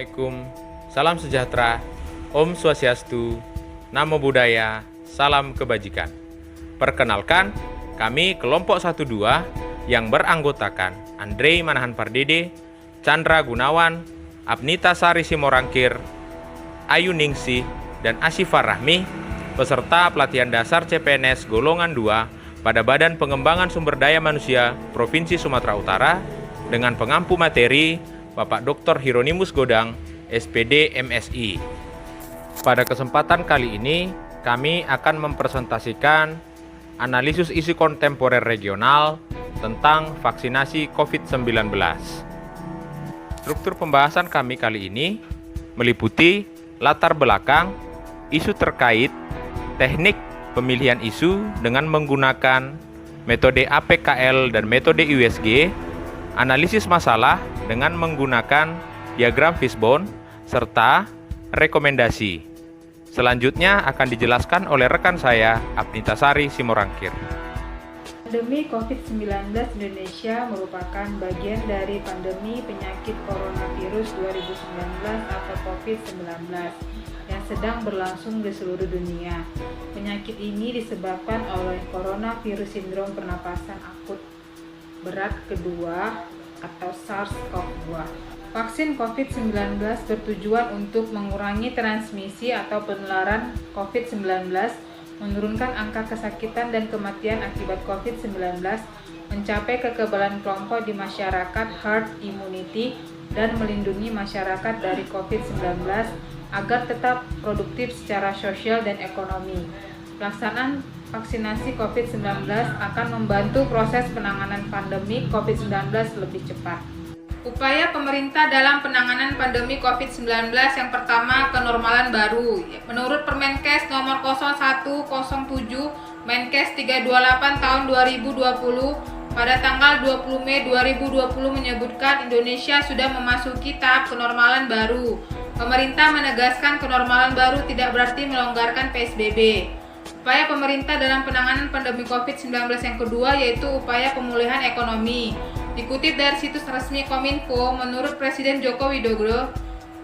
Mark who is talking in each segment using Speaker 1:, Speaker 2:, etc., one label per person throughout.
Speaker 1: Assalamualaikum, salam sejahtera, Om Swastiastu, Namo Buddhaya, salam kebajikan. Perkenalkan, kami kelompok 12 yang beranggotakan Andre Manahan Pardede, Chandra Gunawan, Apnita Sari Simorangkir, Ayu Ningsih, dan Asifar Rahmi, peserta pelatihan dasar CPNS golongan 2 pada Badan Pengembangan Sumber Daya Manusia Provinsi Sumatera Utara dengan pengampu materi Bapak Dr. Hieronimus Godang, SPD MSI. Pada kesempatan kali ini, kami akan mempresentasikan analisis isu kontemporer regional tentang vaksinasi COVID-19. Struktur pembahasan kami kali ini meliputi latar belakang, isu terkait, teknik pemilihan isu dengan menggunakan metode APKL dan metode USG, analisis masalah dengan menggunakan diagram fishbone, serta rekomendasi. Selanjutnya akan dijelaskan oleh rekan saya, Apnita Sari Simorangkir.
Speaker 2: Pandemi COVID-19 Indonesia merupakan bagian dari pandemi penyakit coronavirus 2019 atau COVID-19 yang sedang berlangsung di seluruh dunia. Penyakit ini disebabkan oleh coronavirus sindrom pernapasan akut berat kedua atau SARS-CoV-2. Vaksin COVID-19 bertujuan untuk mengurangi transmisi atau penularan COVID-19, menurunkan angka kesakitan dan kematian akibat COVID-19, mencapai kekebalan kelompok di masyarakat herd immunity, dan melindungi masyarakat dari COVID-19 agar tetap produktif secara sosial dan ekonomi. Pelaksanaan vaksinasi COVID-19 akan membantu proses penanganan pandemi COVID-19 lebih cepat. Upaya pemerintah dalam penanganan pandemi COVID-19 yang pertama, kenormalan baru. Menurut Permenkes nomor 0107 Menkes 328 tahun 2020 pada tanggal 20 Mei 2020 menyebutkan Indonesia sudah memasuki tahap kenormalan baru. Pemerintah menegaskan kenormalan baru tidak berarti melonggarkan PSBB. Upaya pemerintah dalam penanganan pandemi COVID-19 yang kedua yaitu upaya pemulihan ekonomi. Dikutip dari situs resmi Kominfo, menurut Presiden Joko Widodo,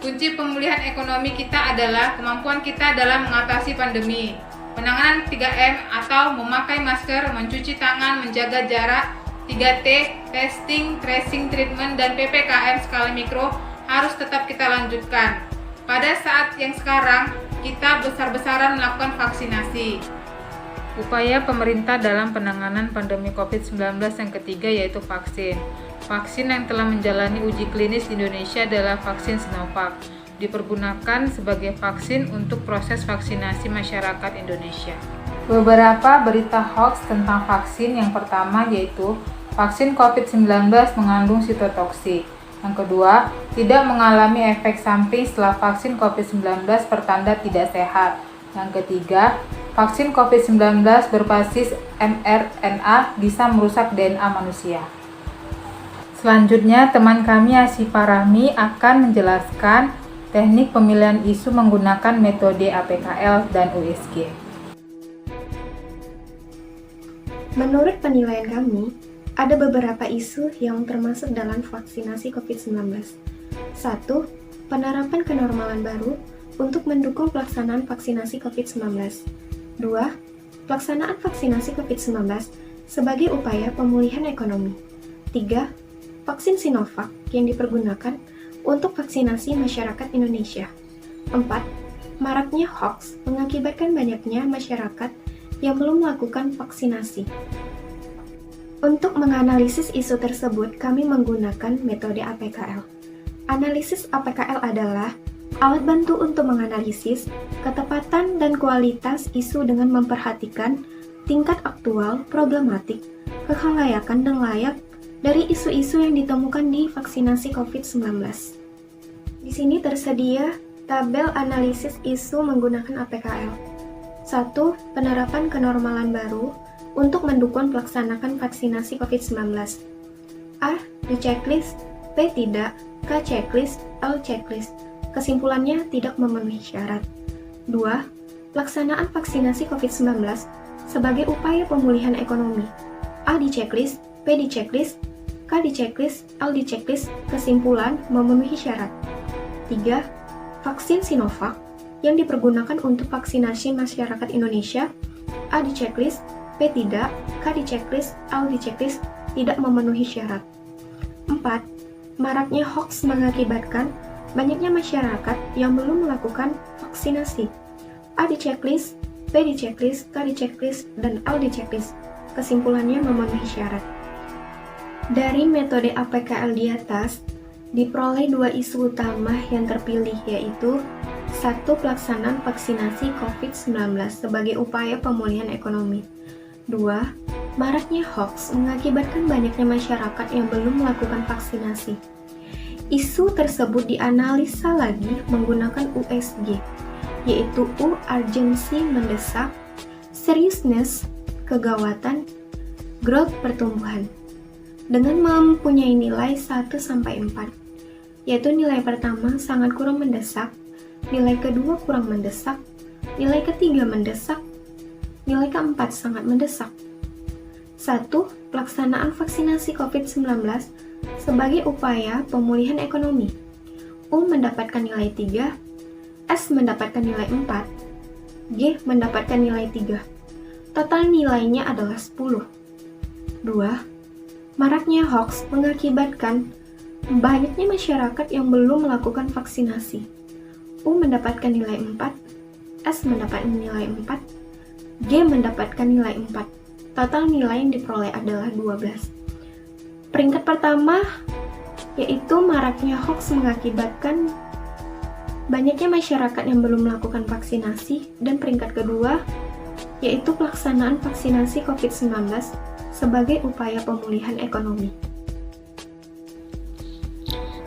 Speaker 2: kunci pemulihan ekonomi kita adalah kemampuan kita dalam mengatasi pandemi. Penanganan 3M atau memakai masker, mencuci tangan, menjaga jarak, 3T, testing, tracing, treatment, dan PPKM skala mikro harus tetap kita lanjutkan. Pada saat yang sekarang, kita besar-besaran melakukan vaksinasi. Upaya pemerintah dalam penanganan pandemi COVID-19 yang ketiga yaitu vaksin. Vaksin yang telah menjalani uji klinis di Indonesia adalah vaksin Sinovac. Dipergunakan sebagai vaksin untuk proses vaksinasi masyarakat Indonesia. Beberapa berita hoax tentang vaksin yang pertama yaitu vaksin COVID-19 mengandung sitotoksik. Yang kedua, tidak mengalami efek samping setelah vaksin COVID-19 pertanda tidak sehat. Yang ketiga, vaksin COVID-19 berbasis mRNA bisa merusak DNA manusia. Selanjutnya, teman kami Asifar Rahmi akan menjelaskan teknik pemilihan isu menggunakan metode APKL dan USG.
Speaker 3: Menurut penilaian kami, ada beberapa isu yang termasuk dalam vaksinasi COVID-19. 1. Penerapan kenormalan baru untuk mendukung pelaksanaan vaksinasi COVID-19. 2. Pelaksanaan vaksinasi COVID-19 sebagai upaya pemulihan ekonomi. 3. Vaksin Sinovac yang dipergunakan untuk vaksinasi masyarakat Indonesia. 4. Maraknya hoax mengakibatkan banyaknya masyarakat yang belum melakukan vaksinasi. Untuk menganalisis isu tersebut, kami menggunakan metode APKL. Analisis APKL adalah alat bantu untuk menganalisis ketepatan dan kualitas isu dengan memperhatikan tingkat aktual, problematik, kekelayakan, dan layak dari isu-isu yang ditemukan di vaksinasi COVID-19. Di sini tersedia tabel analisis isu menggunakan APKL. 1. Penerapan kenormalan baru untuk mendukung pelaksanaan vaksinasi COVID-19. A. Di checklist, B. Tidak, K. Checklist, L. Checklist. Kesimpulannya tidak memenuhi syarat. 2. Pelaksanaan vaksinasi COVID-19 sebagai upaya pemulihan ekonomi. A. Di checklist, B. Di checklist, K. Di checklist, L. Di checklist. Kesimpulan memenuhi syarat. 3. Vaksin Sinovac yang dipergunakan untuk vaksinasi masyarakat Indonesia. A. Di checklist, B. Tidak, K. Di checklist, L. Di checklist, tidak memenuhi syarat. 4. Maraknya hoax mengakibatkan banyaknya masyarakat yang belum melakukan vaksinasi. A. Di checklist, B. Di checklist, K. Di checklist, dan L. Di checklist. Kesimpulannya memenuhi syarat. Dari metode APKL di atas, diperoleh dua isu utama yang terpilih, yaitu 1. Pelaksanaan vaksinasi COVID-19 sebagai upaya pemulihan ekonomi. 2. Maraknya hoax mengakibatkan banyaknya masyarakat yang belum melakukan vaksinasi. Isu tersebut dianalisa lagi menggunakan USG, yaitu U. Urgency mendesak, Seriousness kegawatan, Growth pertumbuhan, dengan mempunyai nilai 1-4, yaitu nilai pertama sangat kurang mendesak, nilai kedua kurang mendesak, nilai ketiga mendesak, nilai keempat sangat mendesak. 1. Pelaksanaan vaksinasi COVID-19 sebagai upaya pemulihan ekonomi. U mendapatkan nilai 3, S mendapatkan nilai 4, G mendapatkan nilai 3. Total nilainya adalah 10. 2. Maraknya hoax mengakibatkan banyaknya masyarakat yang belum melakukan vaksinasi. U mendapatkan nilai 4, S mendapatkan nilai 4, G mendapatkan nilai 4. Total nilai yang diperoleh adalah 12. Peringkat pertama yaitu maraknya hoax mengakibatkan banyaknya masyarakat yang belum melakukan vaksinasi, dan peringkat kedua yaitu pelaksanaan vaksinasi COVID-19 sebagai upaya pemulihan ekonomi.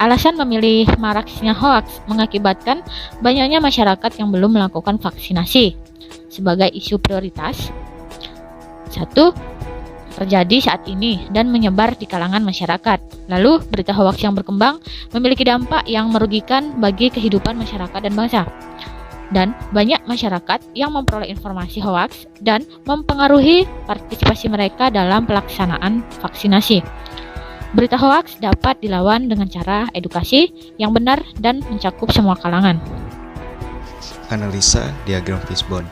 Speaker 4: Alasan memilih maraknya hoax mengakibatkan banyaknya masyarakat yang belum melakukan vaksinasi sebagai isu prioritas. 1. Terjadi saat ini dan menyebar di kalangan masyarakat. Lalu, berita hoax yang berkembang memiliki dampak yang merugikan bagi kehidupan masyarakat dan bangsa. Dan banyak masyarakat yang memperoleh informasi hoax dan mempengaruhi partisipasi mereka dalam pelaksanaan vaksinasi. Berita hoax dapat dilawan dengan cara edukasi yang benar dan mencakup semua kalangan.
Speaker 5: Analisa diagram fishbone.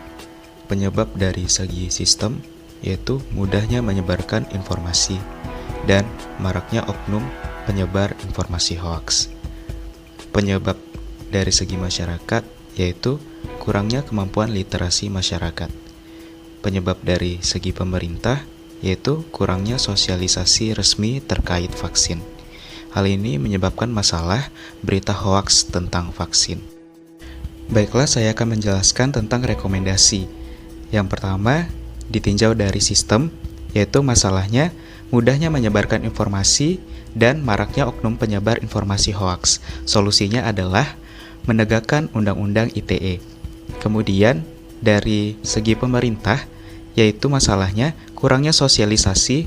Speaker 5: Penyebab dari segi sistem yaitu mudahnya menyebarkan informasi dan maraknya oknum penyebar informasi hoax. Penyebab dari segi masyarakat yaitu kurangnya kemampuan literasi masyarakat. Penyebab dari segi pemerintah yaitu kurangnya sosialisasi resmi terkait vaksin. Hal ini menyebabkan masalah berita hoax tentang vaksin. Baiklah, saya akan menjelaskan tentang rekomendasi. Yang pertama, ditinjau dari sistem, yaitu masalahnya mudahnya menyebarkan informasi dan maraknya oknum penyebar informasi hoax. Solusinya adalah menegakkan Undang-Undang ITE. Kemudian, dari segi pemerintah, yaitu masalahnya kurangnya sosialisasi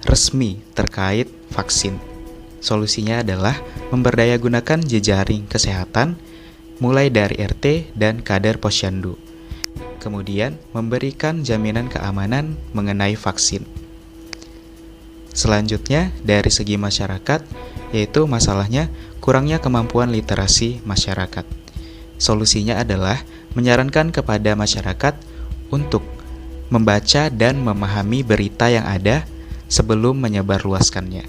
Speaker 5: resmi terkait vaksin. Solusinya adalah memberdayagunakan jejaring kesehatan, mulai dari RT dan kader posyandu. Kemudian, memberikan jaminan keamanan mengenai vaksin. Selanjutnya, dari segi masyarakat, yaitu masalahnya kurangnya kemampuan literasi masyarakat. Solusinya adalah menyarankan kepada masyarakat untuk membaca dan memahami berita yang ada sebelum menyebarluaskannya.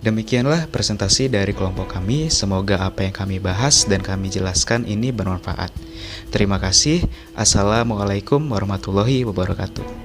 Speaker 5: Demikianlah presentasi dari kelompok kami. Semoga apa yang kami bahas dan kami jelaskan ini bermanfaat. Terima kasih. Assalamualaikum warahmatullahi wabarakatuh.